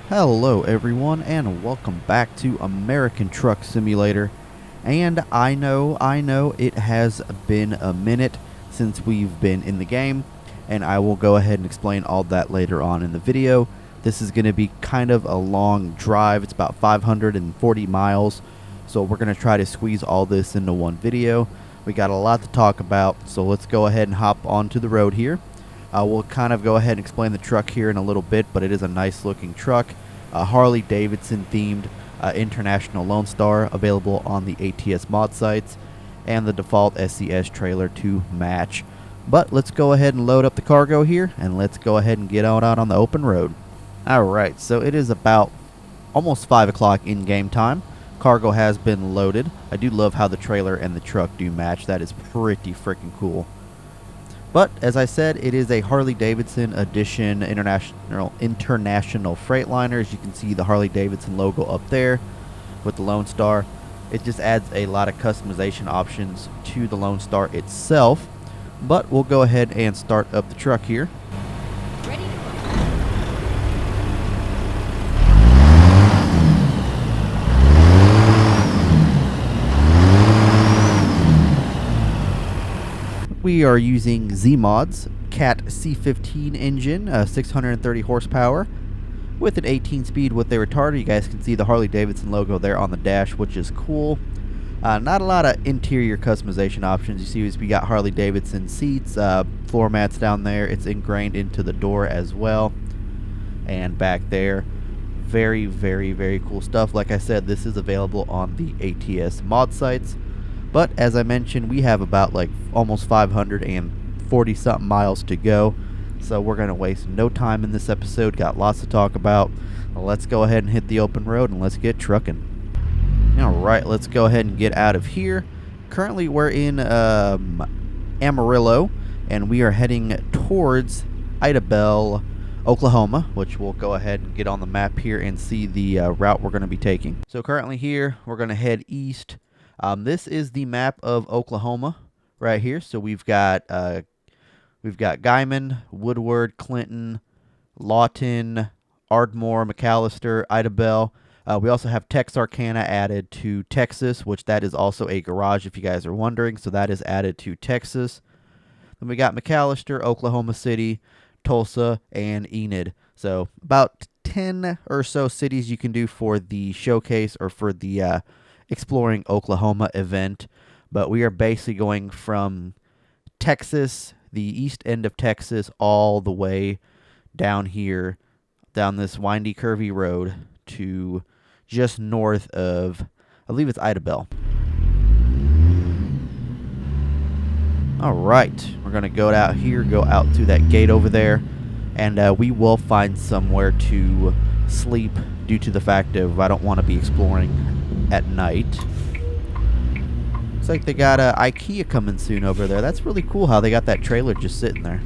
Hello everyone, and welcome back to American Truck Simulator. And I know it has been a minute since we've been in the game, and I will go ahead and explain all that later on in the video. This is going to be kind of a long drive. It's about 540 miles, so we're going to try to squeeze all this into one video. We got a lot to talk about, so let's go ahead and hop onto the road here. We'll kind of go ahead and explain the truck here in a little bit, but it is a nice looking truck. Harley Davidson themed International Lonestar, available on the ATS mod sites, and the default SCS trailer to match. But let's go ahead and load up the cargo here, and let's go ahead and get out on the open road. Alright, so it is about almost 5 o'clock in game time. Cargo has been loaded. I do love how the trailer and the truck do match. That is pretty freaking cool. But, as I said, it is a Harley Davidson Edition International Freightliner. As you can see the Harley Davidson logo up there with the Lonestar. It just adds a lot of customization options to the Lonestar itself. But we'll go ahead and start up the truck here. Ready to go. We are using Z-Mod's Cat C15 engine, 630 horsepower, with an 18-speed with a retarder. You guys can see the Harley Davidson logo there on the dash, which is cool. Not a lot of interior customization options. You see we got Harley Davidson seats, floor mats down there. It's ingrained into the door as well. And back there, very, very, very cool stuff. Like I said, this is available on the ATS mod sites. But as I mentioned, we have about like almost 540 something miles to go. So we're going to waste no time in this episode. Got lots to talk about. Well, let's go ahead and hit the open road and let's get trucking. Alright, let's go ahead and get out of here. Currently we're in Amarillo, and we are heading towards Idabel, Oklahoma, which we'll go ahead and get on the map here and see the route we're going to be taking. So currently here, we're going to head east. This is the map of Oklahoma right here. So we've got Guyman, Woodward, Clinton, Lawton, Ardmore, McAllister, Idabel. We also have Texarkana added to Texas, which that is also a garage if you guys are wondering. So that is added to Texas. Then we got McAllister, Oklahoma City, Tulsa, and Enid. So about 10 or so cities you can do for the showcase or for the Exploring Oklahoma event. But we are basically going from Texas, the east end of Texas, all the way down here, down this windy, curvy road to just north of, I believe it's Idabel. Alright, we're going to go out here, go out through that gate over there, and we will find somewhere to sleep due to the fact of I don't want to be exploring at night. Looks like they got IKEA coming soon over there. That's really cool how they got that trailer just sitting there.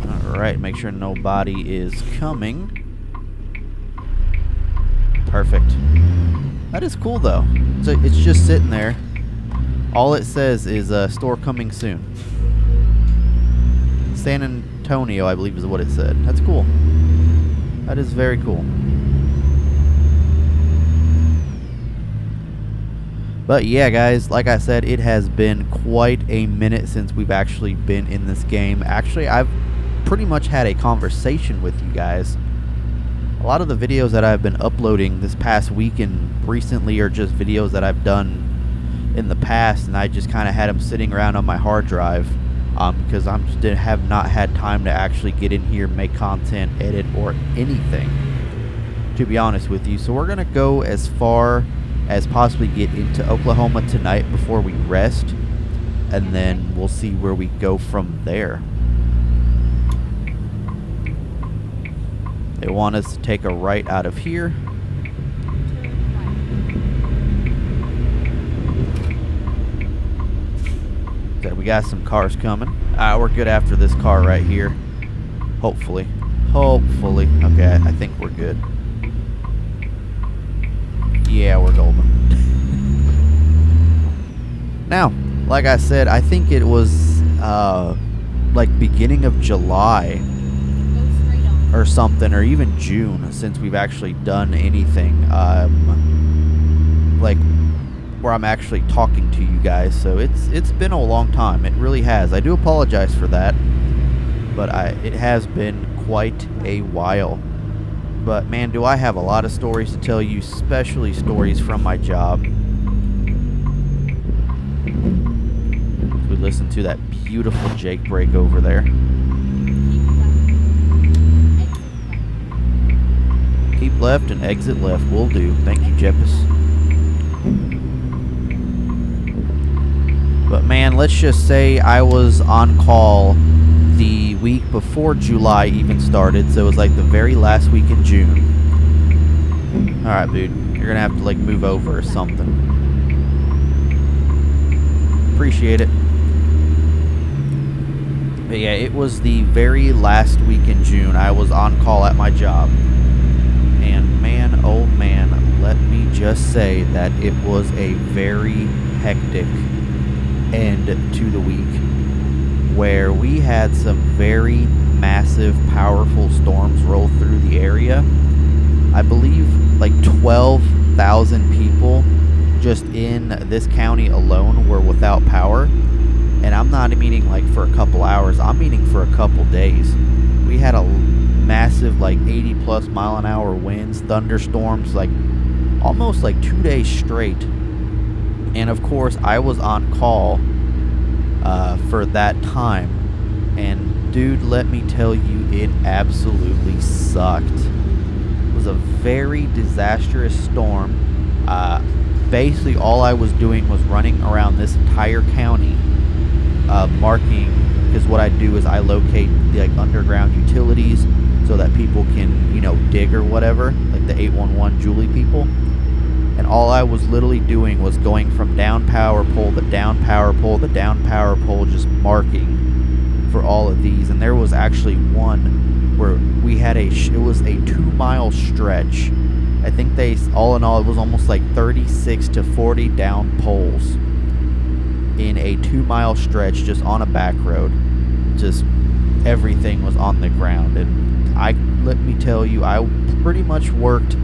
Alright, make sure nobody is coming. Perfect. That is cool though. So it's just sitting there. All it says is store coming soon. San Antonio, I believe is what it said. That's cool. That is very cool. But yeah, guys, like I said, it has been quite a minute since we've actually been in this game. Actually, I've pretty much had a conversation with you guys. A lot of the videos that I've been uploading this past week and recently are just videos that I've done in the past, and I just kind of had them sitting around on my hard drive. Because I just have not had time to actually get in here, make content, edit, or anything, to be honest with you. So we're going to go as far as possibly get into Oklahoma tonight before we rest, and then we'll see where we go from there. They want us to take a right out of here. Okay, we got some cars coming. We're good after this car right here. Hopefully. Hopefully. Okay, I think we're good. Yeah, we're golden. Now, like I said, I think it was like beginning of July or something, or even June, since we've actually done anything like where I'm actually talking to you guys. So it's been a long time. It really has. I do apologize for that, but it has been quite a while. But man, do I have a lot of stories to tell you, especially stories from my job. We listen to that beautiful Jake break over there. Keep left and exit left. Will do. Thank you, Jeppis. But man, let's just say I was on call the week before July even started, so it was like the very last week in June. Alright, dude. You're gonna have to like move over or something. Appreciate it. But yeah, it was the very last week in June. I was on call at my job. And man, oh man, let me just say that it was a very hectic end to the week, where we had some very massive, powerful storms roll through the area. I believe like 12,000 people just in this county alone were without power. And I'm not meaning like for a couple hours, I'm meaning for a couple days. We had a massive like 80 plus mile an hour winds, thunderstorms, like almost like 2 days straight. And of course I was on call for that time, and dude, let me tell you, it absolutely sucked. It was a very disastrous storm. Basically all I was doing was running around this entire county, marking, because what I do is I locate the like underground utilities so that people can, you know, dig or whatever, like the 811 Julie people. And all I was literally doing was going from down power pole to down power pole to down power pole, just marking for all of these. And there was actually one where we had it was a 2-mile stretch. I think they, all in all, it was almost like 36 to 40 down poles in a 2-mile stretch, just on a back road. Just everything was on the ground. And let me tell you, I pretty much worked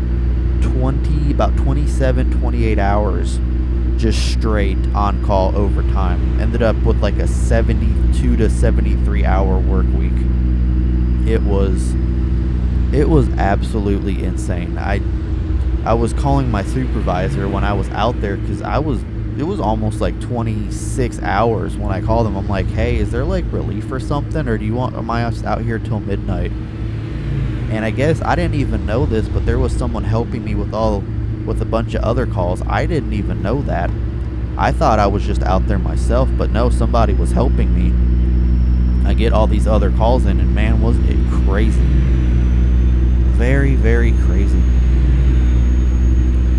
about 27, 28 hours just straight on call overtime. Ended up with like a 72 to 73 hour work week. It was absolutely insane. I was calling my supervisor when I was out there, because it was almost like 26 hours when I called him. I'm like, hey, is there like relief or something, or am I out here till midnight? And I guess I didn't even know this, but there was someone helping me with a bunch of other calls. I didn't even know that. I thought I was just out there myself, but no, somebody was helping me. I get all these other calls in, and man, was it crazy. Very, very crazy.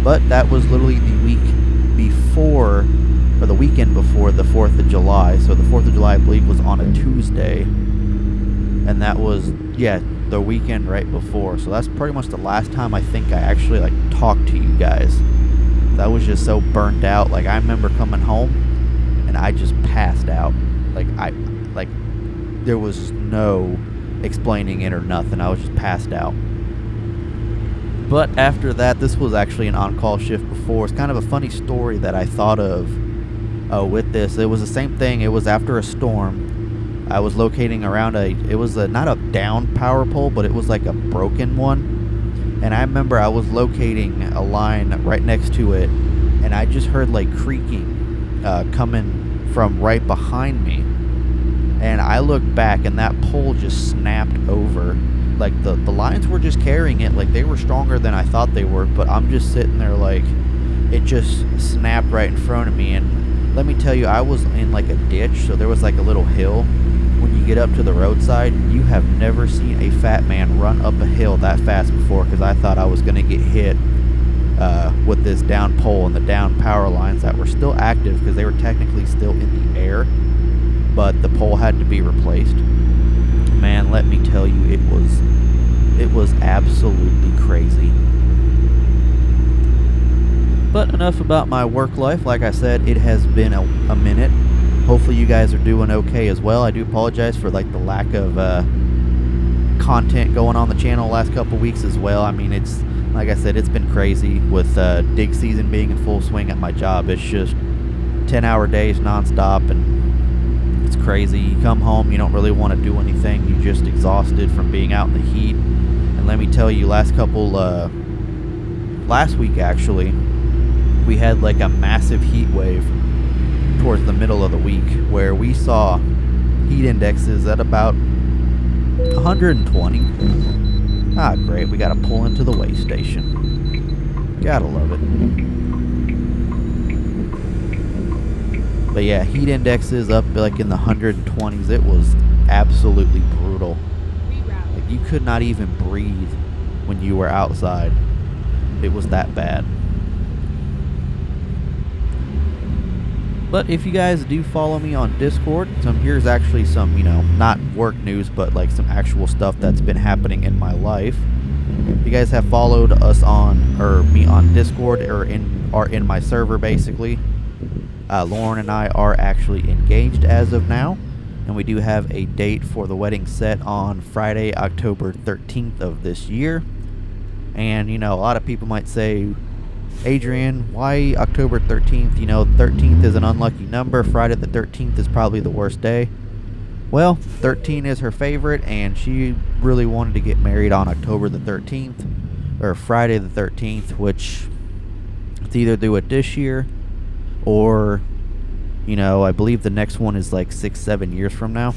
But that was literally the week before, or the weekend before the 4th of July. So the 4th of July, I believe, was on a Tuesday. And that was, yeah, the weekend right before. So that's pretty much the last time I think I actually like talked to you guys. I was just so burnt out. Like, I remember coming home and I just passed out. Like there was no explaining it or nothing. I was just passed out. But after that, this was actually an on-call shift before. It's kind of a funny story that I thought of with this. It was the same thing. It was after a storm. I was locating around not a down power pole, but it was like a broken one. And I remember I was locating a line right next to it, and I just heard like creaking coming from right behind me. And I looked back, and that pole just snapped over. Like the lines were just carrying it, like they were stronger than I thought they were, but I'm just sitting there like it just snapped right in front of me. And let me tell you, I was in like a ditch, so there was like a little hill. When you get up to the roadside, you have never seen a fat man run up a hill that fast before, because I thought I was going to get hit with this down pole and the down power lines that were still active, because they were technically still in the air, but the pole had to be replaced. Man, let me tell you, it was absolutely crazy. But enough about my work life. Like I said, it has been a minute. Hopefully you guys are doing okay as well. I do apologize for like the lack of content going on the channel last couple weeks as well. I mean, it's like I said, it's been crazy with dig season being in full swing at my job. It's just 10-hour days nonstop, and it's crazy. You come home, you don't really want to do anything. You're just exhausted from being out in the heat. And let me tell you, last week actually, we had like a massive heat wave towards the middle of the week where we saw heat indexes at about 120. Ah, great. We got to pull into the way station. Gotta love it. But yeah, heat indexes up like in the 120s. It was absolutely brutal. Like you could not even breathe when you were outside. It was that bad. But if you guys do follow me on Discord, here's actually some, not work news, but like some actual stuff that's been happening in my life. If you guys have followed us me on Discord or in my server basically, Lauren and I are actually engaged as of now, and we do have a date for the wedding set on Friday, October 13th of this year. And a lot of people might say, Adrian, why October 13th? 13th is an unlucky number. Friday the 13th is probably the worst day. Well, 13 is her favorite, and she really wanted to get married on October the 13th, or Friday the 13th, which it's either do it this year, or, I believe the next one is like 6-7 years from now.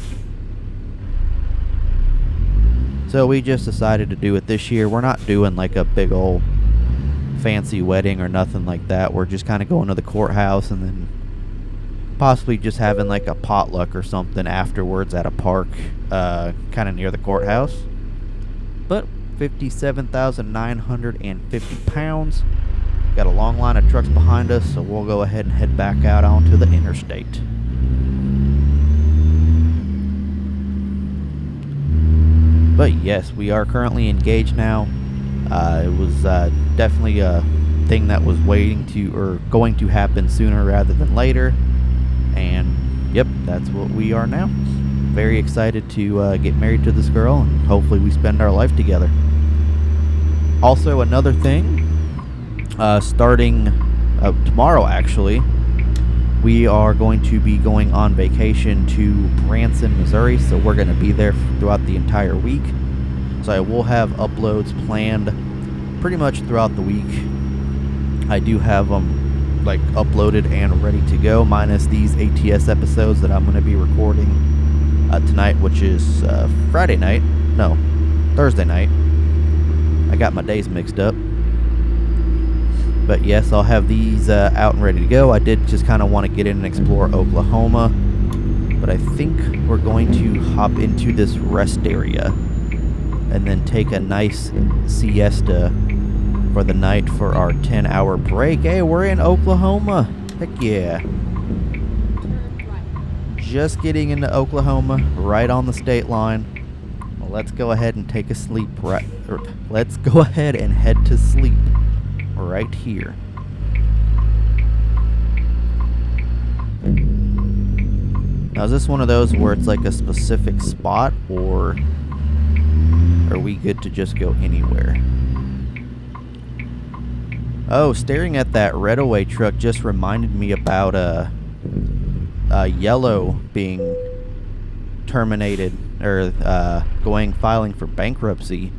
So we just decided to do it this year. We're not doing like a big old fancy wedding or nothing like that. We're just kind of going to the courthouse and then possibly just having like a potluck or something afterwards at a park kind of near the courthouse. But 57,950 pounds. Got a long line of trucks behind us, so we'll go ahead and head back out onto the interstate. But yes, we are currently engaged now. It was definitely a thing that was going to happen sooner rather than later. And yep, that's what we are now. Very excited to get married to this girl, and hopefully we spend our life together. Also, another thing, starting tomorrow actually, we are going to be going on vacation to Branson, Missouri, so we're going to be there throughout the entire week. So I will have uploads planned pretty much throughout the week. I do have them like uploaded and ready to go, minus these ATS episodes that I'm going to be recording tonight, which is Thursday night. I got my days mixed up. But yes, I'll have these out and ready to go. I did just kind of want to get in and explore Oklahoma, but I think we're going to hop into this rest area and then take a nice siesta for the night for our 10-hour break. Hey, we're in Oklahoma. Heck yeah. Just getting into Oklahoma, right on the state line. Well, let's go ahead and take a sleep let's go ahead and head to sleep right here. Now, is this one of those where it's like a specific spot, or are we good to just go anywhere? Oh, staring at that Redaway truck just reminded me about Yellow being terminated, or filing for bankruptcy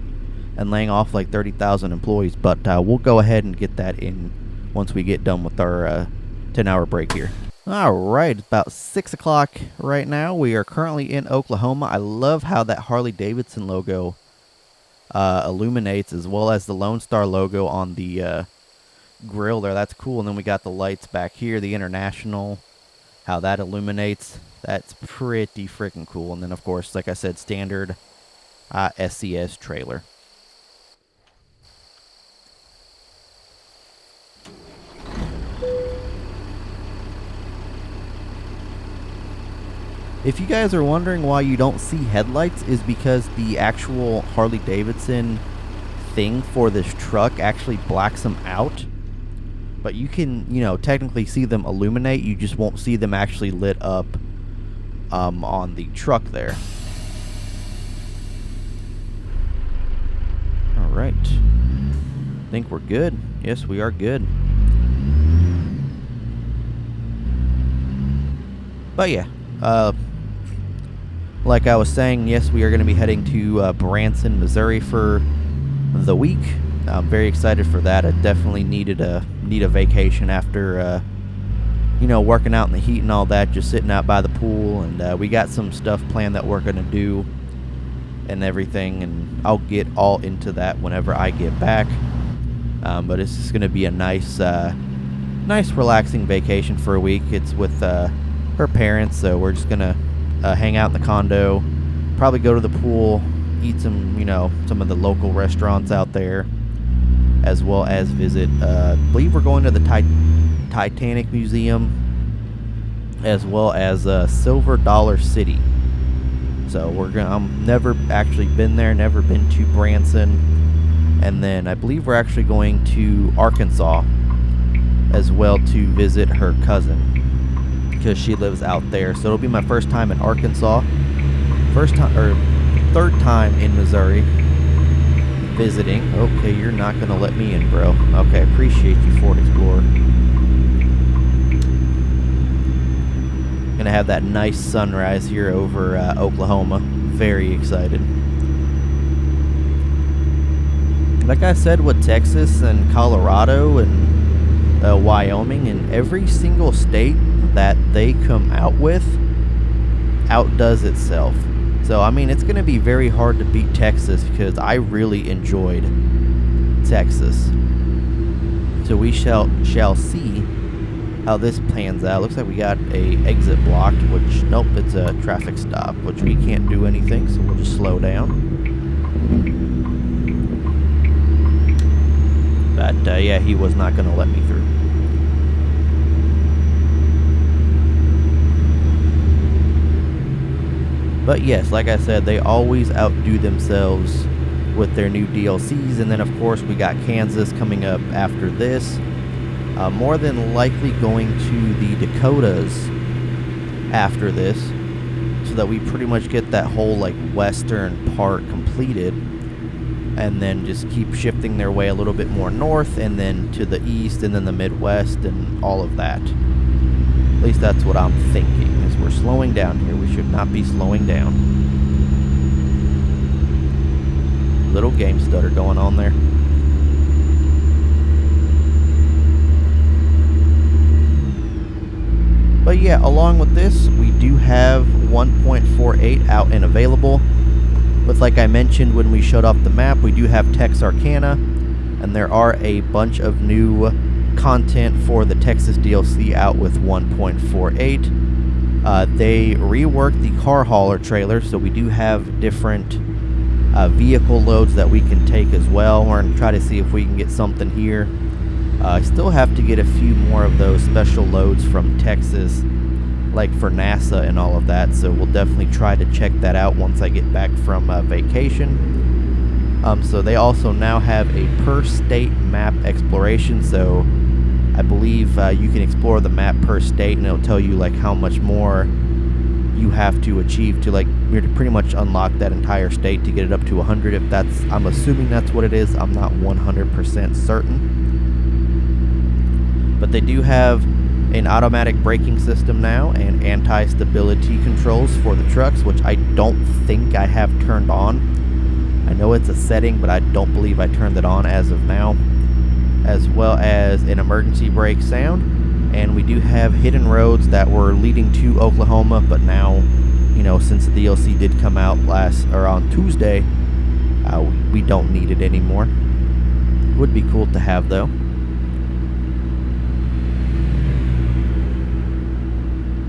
and laying off like 30,000 employees. But we'll go ahead and get that in once we get done with our 10-hour break here. Alright, about 6 o'clock right now. We are currently in Oklahoma. I love how that Harley Davidson logo illuminates, as well as the Lonestar logo on the grill there. That's cool. And then we got the lights back here, the International, how that illuminates. That's pretty freaking cool. And then, of course, like I said, standard SCS trailer. If you guys are wondering why you don't see headlights, is because the actual Harley Davidson thing for this truck actually blacks them out. But you can, technically see them illuminate. You just won't see them actually lit up on the truck there. Alright. I think we're good. Yes, we are good. But yeah, like I was saying, yes, we are going to be heading to Branson, Missouri for the week. I'm very excited for that. I definitely need a vacation after working out in the heat and all that, just sitting out by the pool. And we got some stuff planned that we're going to do and everything, and I'll get all into that whenever I get back. But it's just going to be a nice relaxing vacation for a week. It's with her parents, so we're just going to hang out in the condo, probably go to the pool, eat some of the local restaurants out there, as well as visit, I believe we're going to the Titanic Museum, as well as Silver Dollar City. So I'm never actually been there, never been to Branson. And then I believe we're actually going to Arkansas as well to visit her cousin, because she lives out there. So it'll be my first time in Arkansas, third time in Missouri visiting. Okay, you're not gonna let me in, bro. Okay, appreciate you, Ford Explorer. Gonna have that nice sunrise here over Oklahoma. Very excited. Like I said, with Texas and Colorado and Wyoming, and every single state that they come out with outdoes itself. So, I mean, it's going to be very hard to beat Texas, because I really enjoyed Texas. So we shall see how this pans out. Looks like we got a exit blocked, which, nope, it's a traffic stop, which we can't do anything, so we'll just slow down. But, yeah, he was not going to let me through. But yes, like I said, they always outdo themselves with their new DLCs. And then, of course, we got Kansas coming up after this. More than likely going to the Dakotas after this, so that we pretty much get that whole, like, western part completed. And then just keep shifting their way a little bit more north, and then to the east, and then the Midwest, and all of that. At least that's what I'm thinking, is we're slowing down here. We should not be slowing down. Little game stutter going on there. But yeah, along with this, we do have 1.48 out and available. But like I mentioned when we showed off the map, we do have Texarkana, and there are a bunch of new content for the Texas DLC out with 1.48. They reworked the car hauler trailer, so we do have different vehicle loads that we can take as well. We're going to try to see if we can get something here. I still have to get a few more of those special loads from Texas, like for NASA and all of that, so we'll definitely try to check that out once I get back from vacation. So they also now have a per state map exploration, so I believe you can explore the map per state, and it'll tell you like how much more you have to achieve to, like, you're to pretty much unlock that entire state to get it up to 100. If that's, I'm assuming that's what it is. I'm not 100% certain. But they do have an automatic braking system now and anti-stability controls for the trucks, which I don't think I have turned on. I know it's a setting, but I don't believe I turned it on as of now. As well as an emergency brake sound. And we do have hidden roads that were leading to Oklahoma, but now, since the DLC did come out on Tuesday, we don't need it anymore. Would be cool to have, though.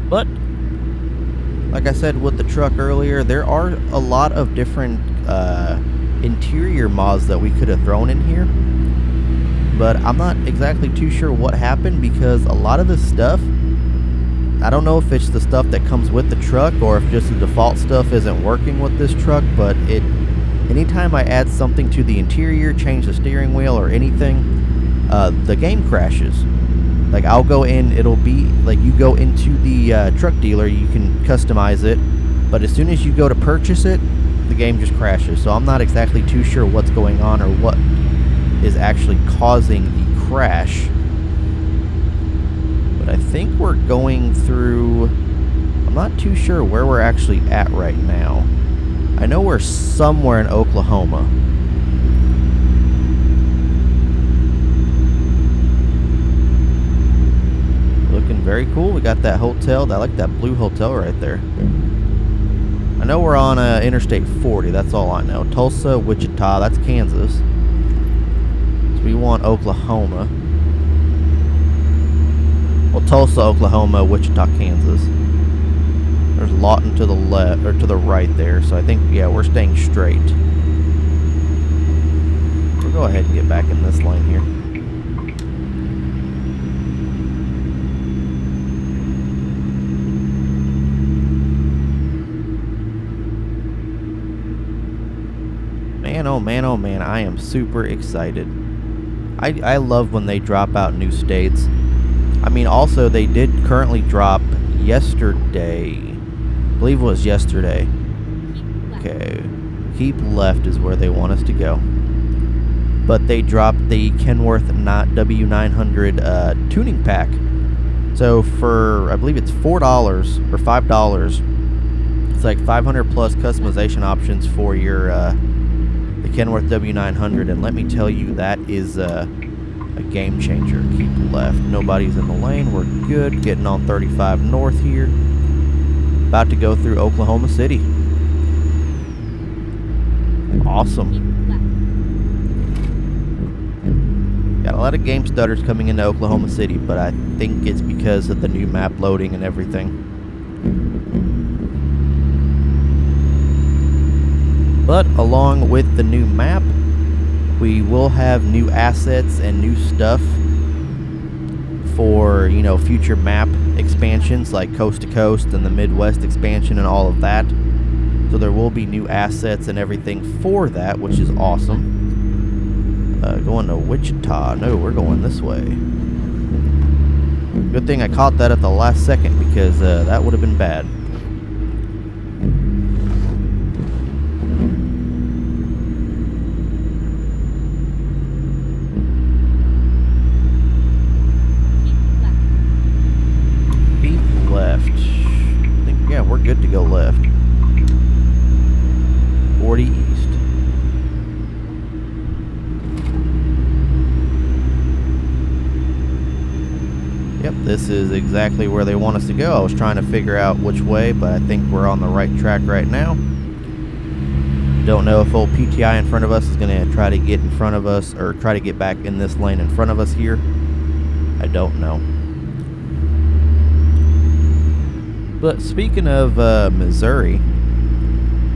But, like I said with the truck earlier, there are a lot of different interior mods that we could have thrown in here. But I'm not exactly too sure what happened, because a lot of this stuff, I don't know if it's the stuff that comes with the truck or if just the default stuff isn't working with this truck, but anytime I add something to the interior, change the steering wheel or anything, the game crashes. Like, I'll go in, it'll be like you go into the truck dealer, you can customize it, but as soon as you go to purchase it, the game just crashes. So I'm not exactly too sure what's going on or what is actually causing the crash. But I think we're going through, I'm not too sure where we're actually at right now. I know we're somewhere in Oklahoma. Looking very cool. We got that hotel. I like that blue hotel right there. I know we're on Interstate 40. That's all I know. Tulsa, Wichita. That's Kansas. So we want Oklahoma. Well, Tulsa, Oklahoma, Wichita, Kansas. There's Lawton to the left, or to the right there. So I think, yeah, we're staying straight. We'll go ahead and get back in this lane here. Man, oh man, oh man, I am super excited. I love when they drop out new states. I mean, also, they did currently drop yesterday. I believe it was yesterday. Okay. Keep left is where they want us to go. But they dropped the Kenworth W900 tuning pack. So for, I believe it's $4 or $5, it's like 500 plus customization options for your the Kenworth W900, and let me tell you, that is a game changer. Keep left. Nobody's in the lane. We're good. Getting on 35 north here. About to go through Oklahoma City. Awesome. Got a lot of game stutters coming into Oklahoma City, but I think it's because of the new map loading and everything. But along with the new map, we will have new assets and new stuff for, you know, future map expansions like Coast to Coast and the Midwest expansion and all of that. So there will be new assets and everything for that, which is awesome. Going to Wichita. No, we're going this way. Good thing I caught that at the last second, because that would have been bad. We're good to go left. 40 east. Yep, this is exactly where they want us to go. I was trying to figure out which way, but I think we're on the right track right now. Don't know if old PTI in front of us is going to try to get in front of us, or try to get back in this lane in front of us here. I don't know. But speaking of Missouri,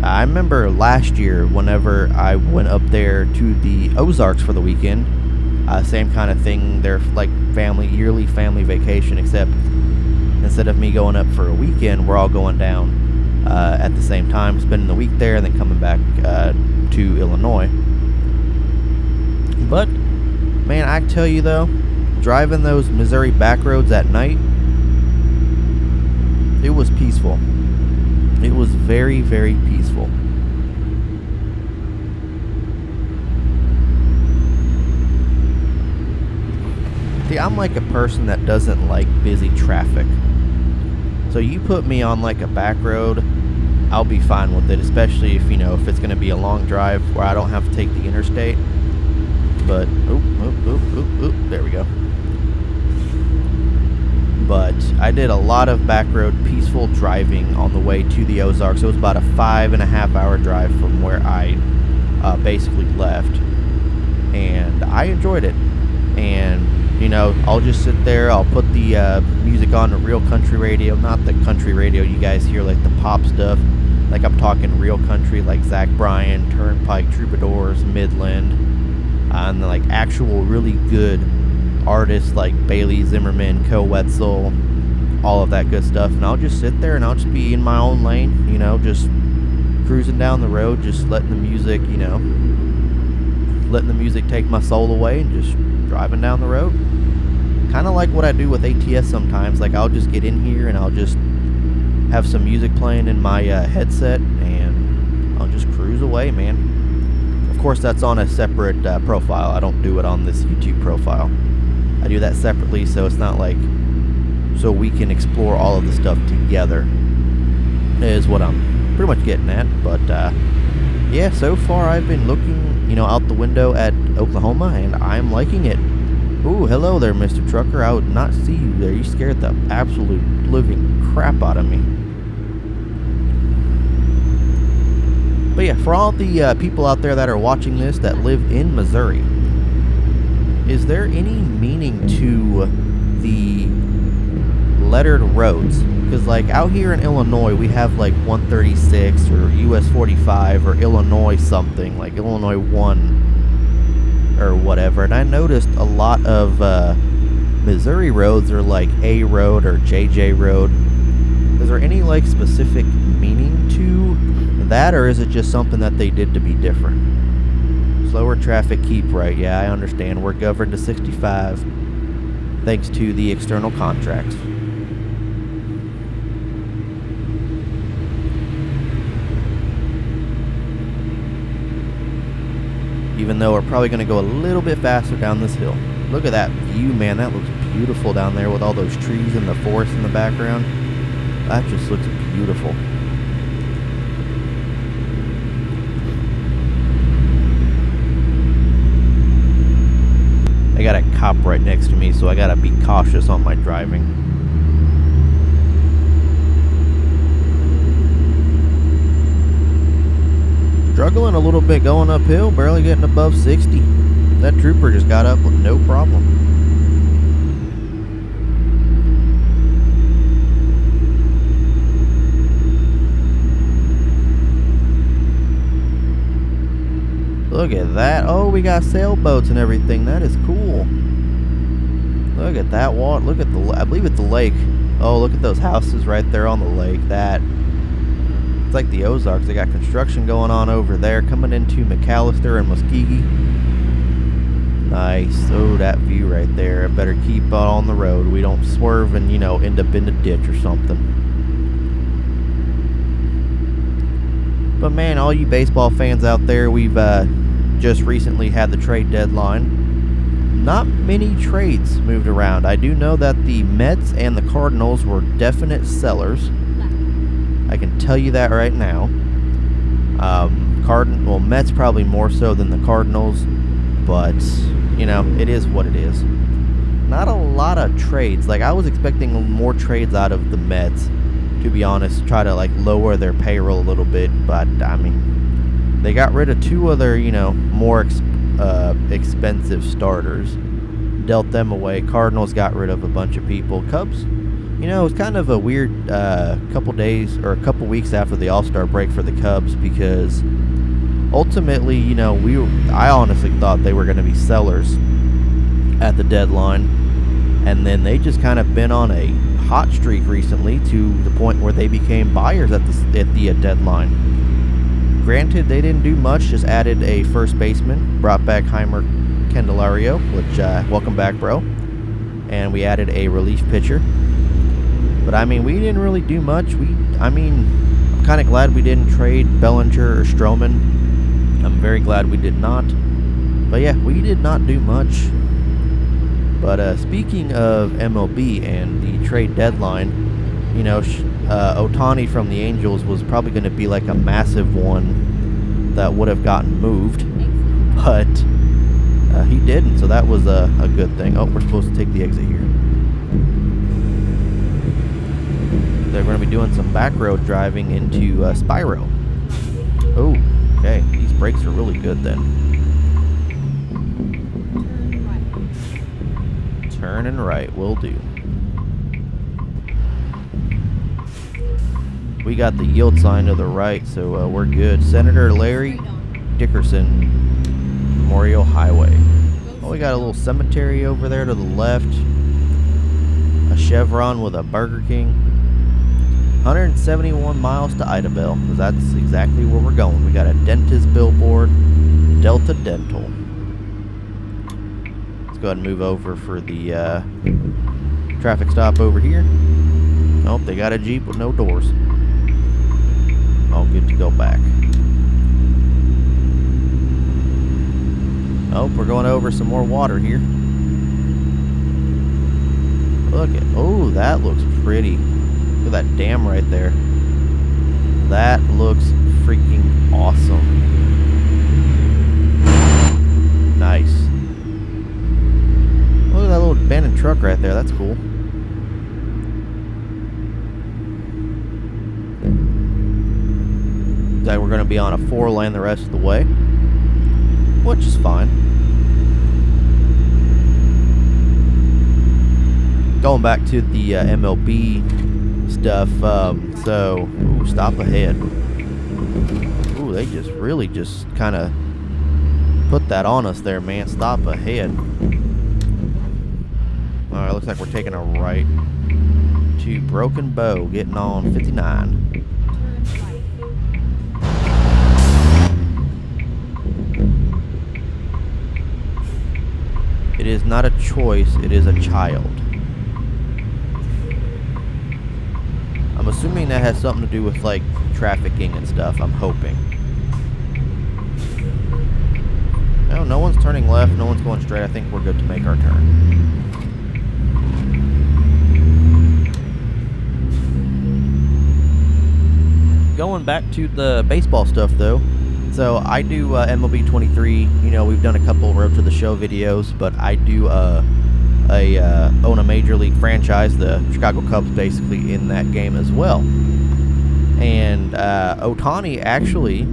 I remember last year whenever I went up there to the Ozarks for the weekend, same kind of thing. They're like yearly family vacation, except instead of me going up for a weekend, we're all going down at the same time, spending the week there and then coming back to Illinois. But man, I tell you though, driving those Missouri back roads at night, it was peaceful. It was very, very peaceful. See, I'm like a person that doesn't like busy traffic. So you put me on like a back road, I'll be fine with it, especially if, you know, if it's going to be a long drive where I don't have to take the interstate. But, there we go. But I did a lot of back road peaceful driving on the way to the Ozarks. It was about a 5.5 hour drive from where I basically left, and I enjoyed it. And you know, I'll just sit there, I'll put the music on the real country radio, not the country radio you guys hear, like the pop stuff. Like, I'm talking real country, like Zach Bryan, Turnpike, Troubadours, Midland, and then like actual really good artists like Bailey Zimmerman, Co Wetzel, all of that good stuff. And I'll just sit there and I'll just be in my own lane, you know, just cruising down the road, just letting the music, you know, letting the music take my soul away and just driving down the road. Kind of like what I do with ATS sometimes. Like, I'll just get in here and I'll just have some music playing in my headset, and I'll just cruise away, man. Of course, that's on a separate profile. I don't do it on this YouTube profile. I do that separately, so it's not like, so we can explore all of the stuff together, is what I'm pretty much getting at. But yeah, so far I've been looking, you know, out the window at Oklahoma, and I'm liking it. Ooh, hello there, Mr. Trucker. I would not see you there. You scared the absolute living crap out of me. But yeah, for all the people out there that are watching this that live in Missouri, is there any meaning to the lettered roads? Because like out here in Illinois, we have like 136 or US 45 or Illinois something, like Illinois 1 or whatever. And I noticed a lot of Missouri roads are like A road or JJ road. Is there any like specific meaning to that, or is it just something that they did to be different? Slower traffic, keep right. Yeah, I understand. We're governed to 65 thanks to the external contracts. Even though we're probably going to go a little bit faster down this hill. Look at that view, man. That looks beautiful down there with all those trees and the forest in the background. That just looks beautiful. I got a cop right next to me, so I got to be cautious on my driving. Struggling a little bit going uphill, barely getting above 60. That trooper just got up with no problem. Look at that. Oh, we got sailboats and everything. That is cool. Look at that water. Look at the, I believe it's the lake. Oh, look at those houses right there on the lake. That, it's like the Ozarks. They got construction going on over there, coming into McAllister and Muskegee. Nice. Oh, that view right there. I better keep on the road. We don't swerve and, you know, end up in the ditch or something. But man, all you baseball fans out there, we've just recently had the trade deadline. Not many trades moved around. I do know that the Mets and the Cardinals were definite sellers. I can tell you that right now. Well, Mets probably more so than the Cardinals, but you know, it is what it is. Not a lot of trades. Like, I was expecting more trades out of the Mets, to be honest, try to like lower their payroll a little bit, but I mean, they got rid of two other, you know, more expensive starters, dealt them away. Cardinals got rid of a bunch of people. Cubs, you know, it was kind of a weird couple days or a couple weeks after the All-Star break for the Cubs, because ultimately, you know, I honestly thought they were going to be sellers at the deadline, and then they just kind of been on a hot streak recently to the point where they became buyers at the deadline. Granted, they didn't do much, just added a first baseman, brought back Heimer Candelario, which welcome back, bro, and we added a relief pitcher. But I mean, we didn't really do much. I'm kind of glad we didn't trade Bellinger or Stroman. I'm very glad we did not. But yeah, we did not do much. But speaking of MLB and the trade deadline, you know, Ohtani from the Angels was probably going to be like a massive one that would have gotten moved, but he didn't, so that was a good thing. Oh, we're supposed to take the exit here. They're going to be doing some back road driving into Spyro. Oh, okay. These brakes are really good then. Turning right, will do. We got the yield sign to the right, so we're good. Senator Larry Dickerson Memorial Highway. Oh, we got a little cemetery over there to the left. A Chevron with a Burger King. 171 miles to Idabel, because that's exactly where we're going. We got a dentist billboard, Delta Dental. Let's go ahead and move over for the traffic stop over here. Oh, they got a Jeep with no doors. All good to go back. Oh, we're going over some more water here. Look at, oh, that looks pretty. Look at that dam right there. That looks freaking awesome. Nice. Look at that little abandoned truck right there. That's cool. That we're going to be on a 4-lane the rest of the way, which is fine. Going back to the MLB stuff, so, ooh, stop ahead. Ooh, they just really just kind of put that on us there, man. Stop ahead. Alright, looks like we're taking a right to Broken Bow, getting on 59. It is not a choice, it is a child. I'm assuming that has something to do with, like, trafficking and stuff, I'm hoping. No, no one's turning left, no one's going straight. I think we're good to make our turn. Going back to the baseball stuff, though. So I do MLB 23. You know, we've done a couple Road to the Show videos, but I do own a major league franchise, the Chicago Cubs, basically in that game as well. And Ohtani actually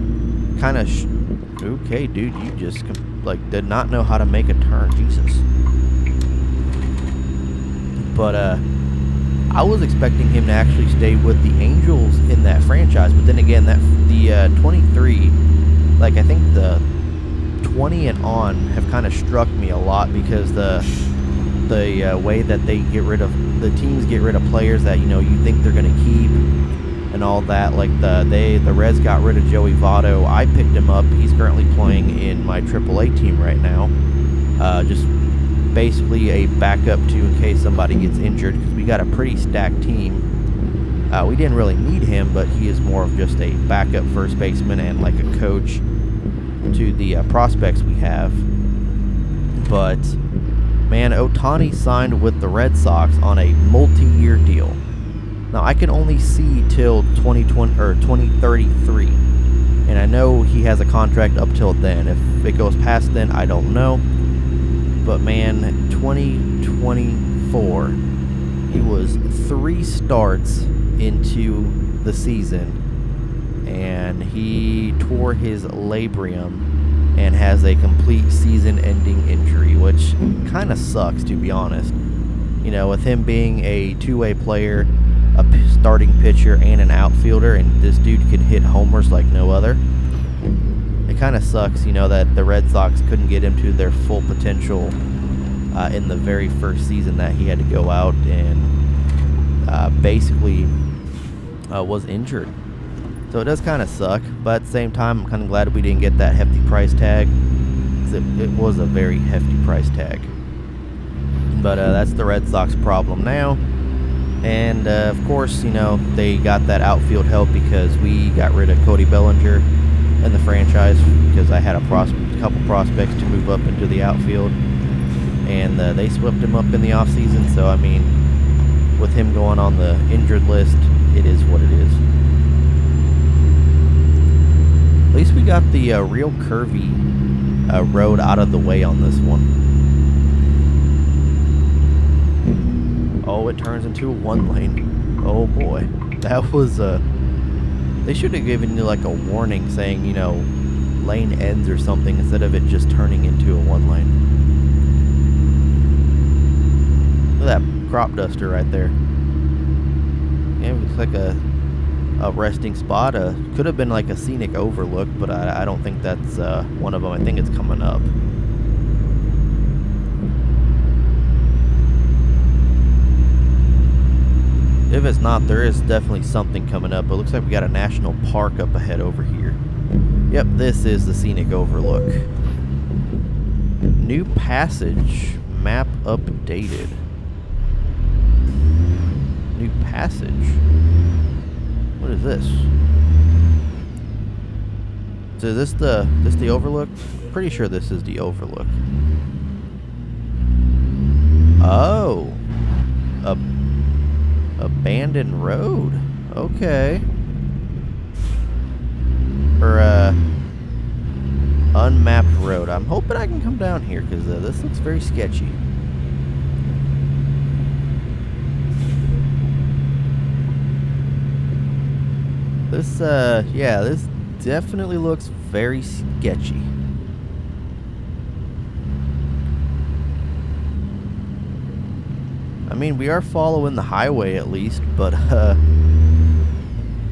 kind of okay, dude, you just like did not know how to make a turn, Jesus. But I was expecting him to actually stay with the Angels in that franchise, but then again, that the 23, like I think the 20 and on have kind of struck me a lot because the way that they get rid of the teams get rid of players that, you know, you think they're gonna keep and all that. Like the Reds got rid of Joey Votto. I picked him up. He's currently playing in my AAA team right now. Just basically a backup to in case somebody gets injured, because we got a pretty stacked team. We didn't really need him, but he is more of just a backup first baseman and like a coach to the prospects we have. But man, Ohtani signed with the Red Sox on a multi-year deal. Now I can only see till 2020 or 2033, and I know he has a contract up till then. If it goes past then, I don't know. But man, 2024, he was 3 starts into the season, and he tore his labrum and has a complete season-ending injury, which kind of sucks, to be honest. You know, with him being a two-way player, a starting pitcher, and an outfielder, and this dude can hit homers like no other. It kind of sucks, you know, that the Red Sox couldn't get him to their full potential in the very first season that he had to go out and basically was injured. So it does kind of suck, but at the same time, I'm kind of glad we didn't get that hefty price tag, because it was a very hefty price tag. But that's the Red Sox problem now. And of course, you know, they got that outfield help because we got rid of Cody Bellinger in the franchise, because I had a couple prospects to move up into the outfield, and they swept him up in the offseason. So I mean, with him going on the injured list, it is what it is. At least we got the real curvy road out of the way on this one. Oh, it turns into a 1 lane. Oh boy, that was they should have given you like a warning saying, you know, lane ends or something, instead of it just turning into a 1 lane. Look at that crop duster right there. Yeah, it looks like a resting spot. Could have been like a scenic overlook, but I don't think that's one of them. I think it's coming up. If it's not, there is definitely something coming up. It looks like we got a national park up ahead over here. Yep, this is the scenic overlook. New passage Map updated. New passage. What is this? So is this the Overlook? Pretty sure this is the Overlook. Oh. Abandoned road. Okay. Or unmapped road. I'm hoping I can come down here because this looks very sketchy. This yeah, this definitely looks very sketchy. I mean, we are following the highway at least, but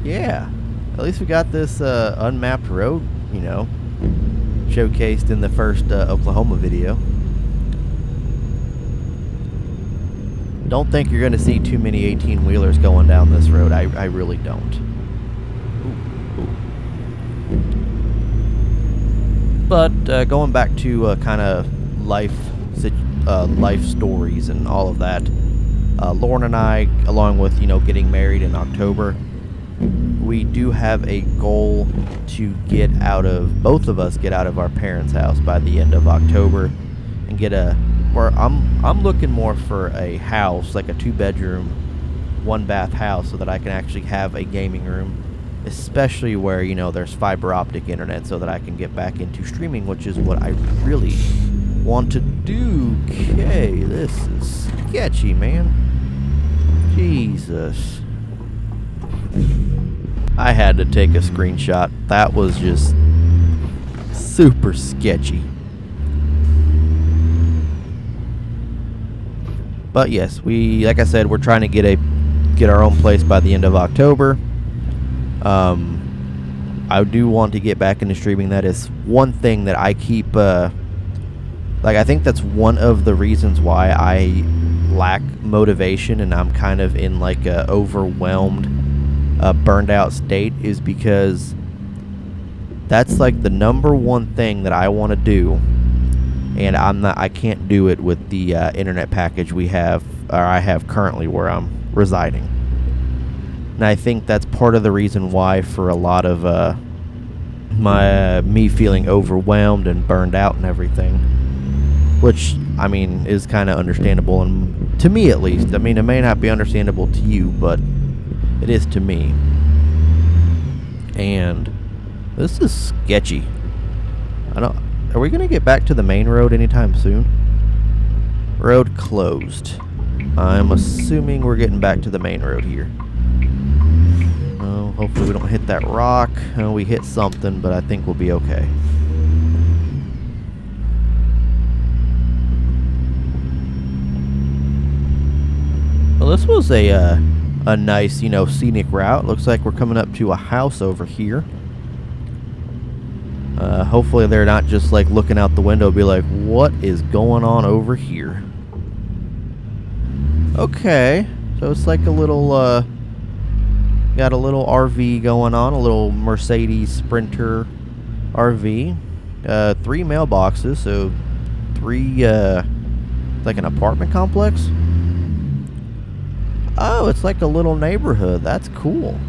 yeah, at least we got this unmapped road, you know, showcased in the first Oklahoma video. Don't think you're going to see too many 18-wheelers going down this road. I really don't. But going back to kind of life stories and all of that, Lauren and I, along with, you know, getting married in October, we do have a goal to both of us get out of our parents' house by the end of October and get I'm looking more for a house, like a 2-bedroom, 1-bath house, so that I can actually have a gaming room, especially where, you know, there's fiber optic internet, so that I can get back into streaming, which is what I really want to do. Okay, this is sketchy, man. Jesus. I had to take a screenshot. That was just super sketchy. But yes, like I said, we're trying to get our own place by the end of October. I do want to get back into streaming. That is one thing that I keep I think that's one of the reasons why I lack motivation and I'm kind of in like a overwhelmed, burned out state, is because that's like the number one thing that I want to do, and I can't do it with the internet package I have currently where I'm residing. And I think that's part of the reason why, for a lot of me feeling overwhelmed and burned out and everything, which, I mean, is kind of understandable, and to me at least. I mean, it may not be understandable to you, but it is to me. And this is sketchy. Are we gonna get back to the main road anytime soon? Road closed. I'm assuming we're getting back to the main road here. Oh, hopefully we don't hit that rock. We hit something, but I think we'll be okay. Well, this was a nice, you know, scenic route. Looks like we're coming up to a house over here. Hopefully they're not just like looking out the window and be like, what is going on over here? Okay, so it's like a little, got a little RV going on, a little Mercedes Sprinter RV. 3 mailboxes, so 3, like an apartment complex? Oh, it's like a little neighborhood. That's cool.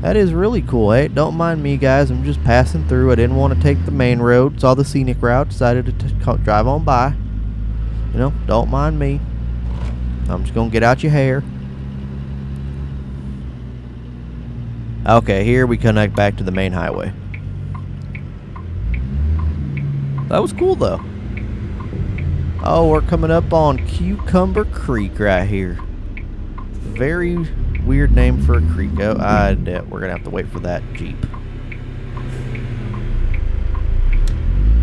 That is really cool. Hey, don't mind me, guys. I'm just passing through. I didn't want to take the main road. Saw the scenic route. Decided to drive on by. You know, don't mind me. I'm just going to get out your hair. Okay, here we connect back to the main highway. That was cool, though. Oh, we're coming up on Cucumber Creek right here. Very weird name for a creek. Oh, we're gonna have to wait for that Jeep.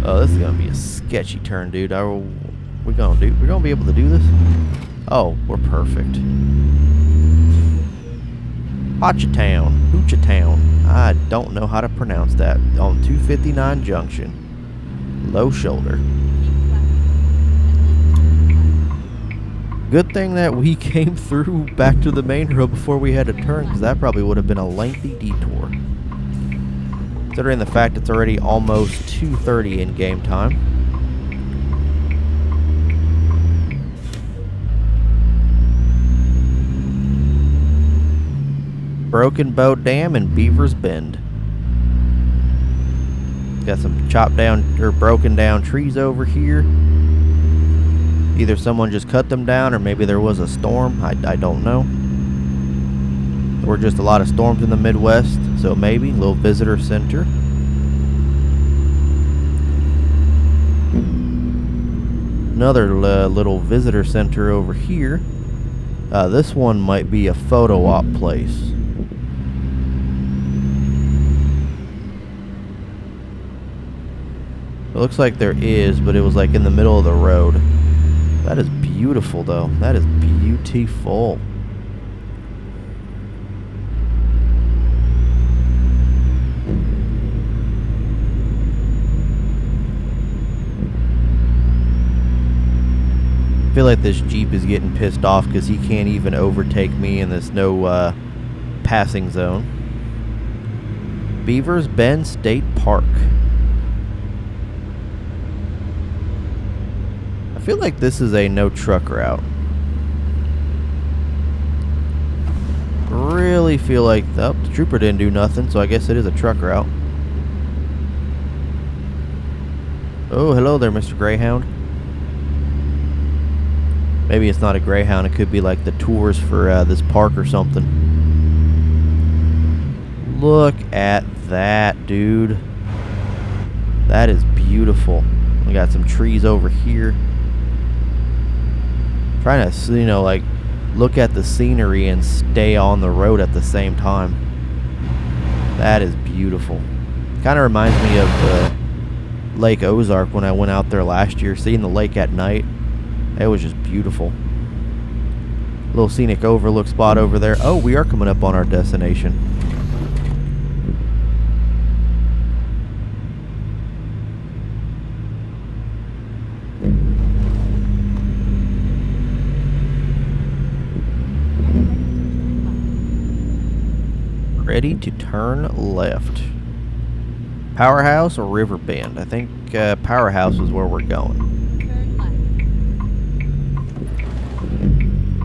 Oh, this is gonna be a sketchy turn, dude. We're gonna be able to do this? Oh, we're perfect. Hoochatown. I don't know how to pronounce that. On 259 Junction. Low shoulder. Good thing that we came through back to the main road before we had to turn, because that probably would have been a lengthy detour. Considering the fact it's already almost 2:30 in game time. Broken Bow Dam and Beaver's Bend. Got some chopped down or broken down trees over here. Either someone just cut them down or maybe there was a storm. I don't know. There were just a lot of storms in the Midwest, so maybe a little visitor center. Another little visitor center over here. This one might be a photo op place. It looks like there is, but it was like in the middle of the road. That is beautiful, though. That is beautiful. I feel like this Jeep is getting pissed off because he can't even overtake me in this no passing zone. Beaver's Bend State Park. I feel like this is a no truck route. Really feel like, oh, the trooper didn't do nothing, so I guess it is a truck route. Oh, hello there, Mr. Greyhound. Maybe it's not a Greyhound, it could be like the tours for this park or something. Look at that, dude. That is beautiful. We got some trees over here. Trying to, you know, like, look at the scenery and stay on the road at the same time. That is beautiful. Kind of reminds me of Lake Ozark when I went out there last year. Seeing the lake at night, it was just beautiful. Little scenic overlook spot over there. Oh, we are coming up on our destination. Ready to turn left. Powerhouse or Riverbend? I think Powerhouse is where we're going.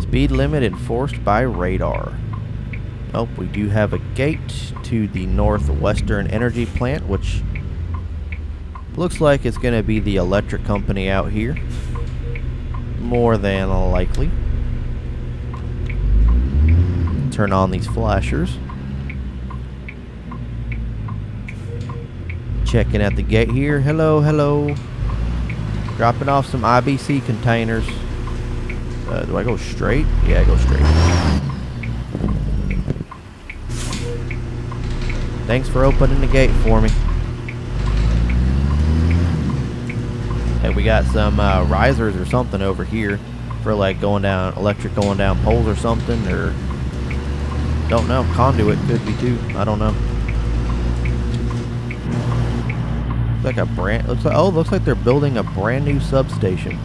Speed limit enforced by radar. Oh, we do have a gate to the Northwestern Energy Plant, which looks like it's going to be the electric company out here. More than likely. Turn on these flashers. Checking at the gate here. Hello, hello. Dropping off some IBC containers. Do I go straight? Yeah, I go straight. Thanks for opening the gate for me. Hey, we got some risers or something over here for like going down, electric going down poles or something, or don't know. Conduit could be too. I don't know. Like a brand, looks like they're building a brand new substation.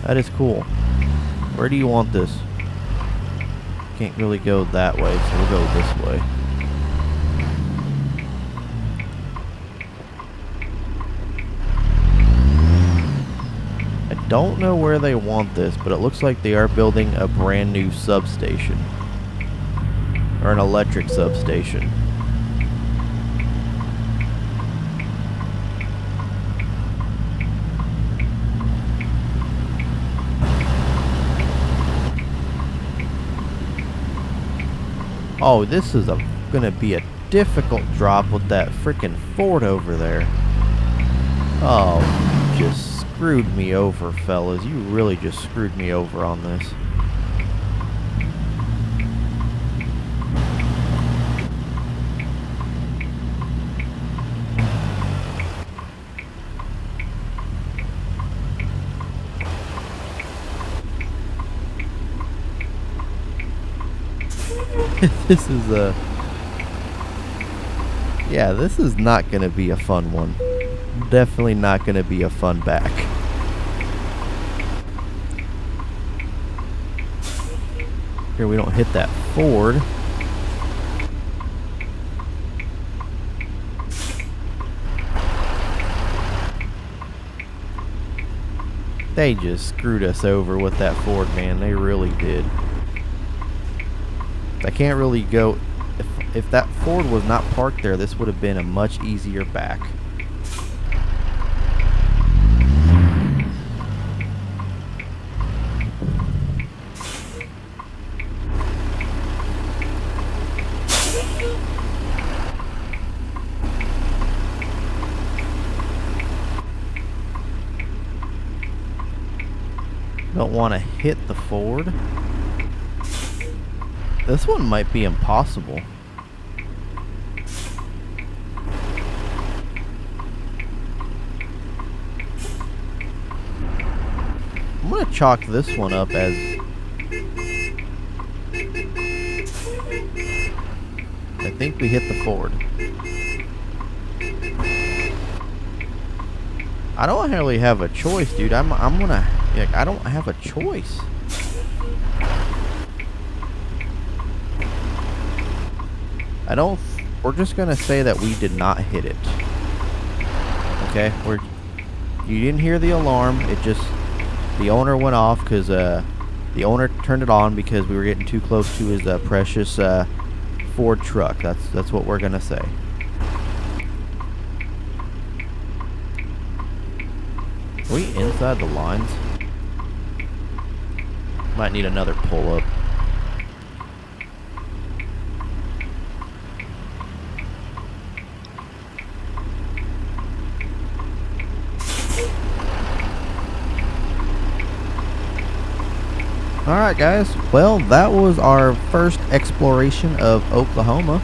That is cool. Where do you want this? Can't really go that way, so we'll go this way. I don't know where they want this, but it looks like they are building a brand new substation. Or an electric substation. Oh, this is gonna be a difficult drop with that freaking Ford over there. Oh, you just screwed me over, fellas. You really just screwed me over on this. This is yeah, this is not gonna be a fun one. Definitely not gonna be a fun back. Here we don't hit that Ford. They just screwed us over with that Ford, man. They really did. I can't really go. If that Ford was not parked there, this would have been a much easier back. Don't want to hit the Ford. This one might be impossible. I'm going to chalk this one up as... I think we hit the Ford. I don't really have a choice, dude. I'm gonna... Like, I don't have a choice. We're just gonna say that we did not hit it. Okay? You didn't hear the alarm. It just... The owner went off because, the owner turned it on because we were getting too close to his, precious, Ford truck. That's what we're gonna say. Are we inside the lines? Might need another pull-up. Alright guys, well that was our first exploration of Oklahoma.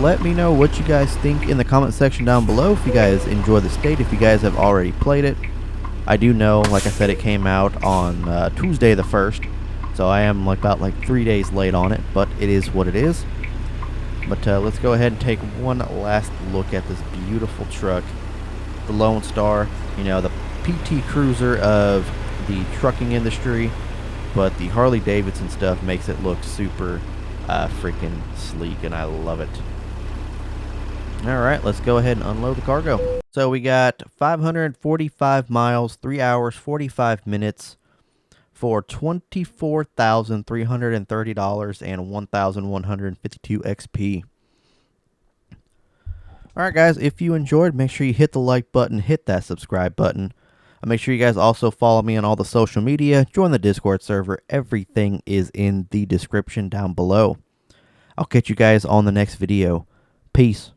Let me know what you guys think in the comment section down below. If you guys enjoy the state, if you guys have already played it. I do know, like I said, it came out on Tuesday the 1st, so I am about 3 days late on it, but it is what it is. But let's go ahead and take one last look at this beautiful truck, the Lone Star. You know, the PT Cruiser of the trucking industry, but the Harley Davidson stuff makes it look super freaking sleek, and I love it. Alright, let's go ahead and unload the cargo. So we got 545 miles, 3 hours, 45 minutes for $24,330 and 1,152 XP. Alright guys, if you enjoyed, make sure you hit the like button, hit that subscribe button. Make sure you guys also follow me on all the social media, join the Discord server. Everything is in the description down below. I'll catch you guys on the next video. Peace.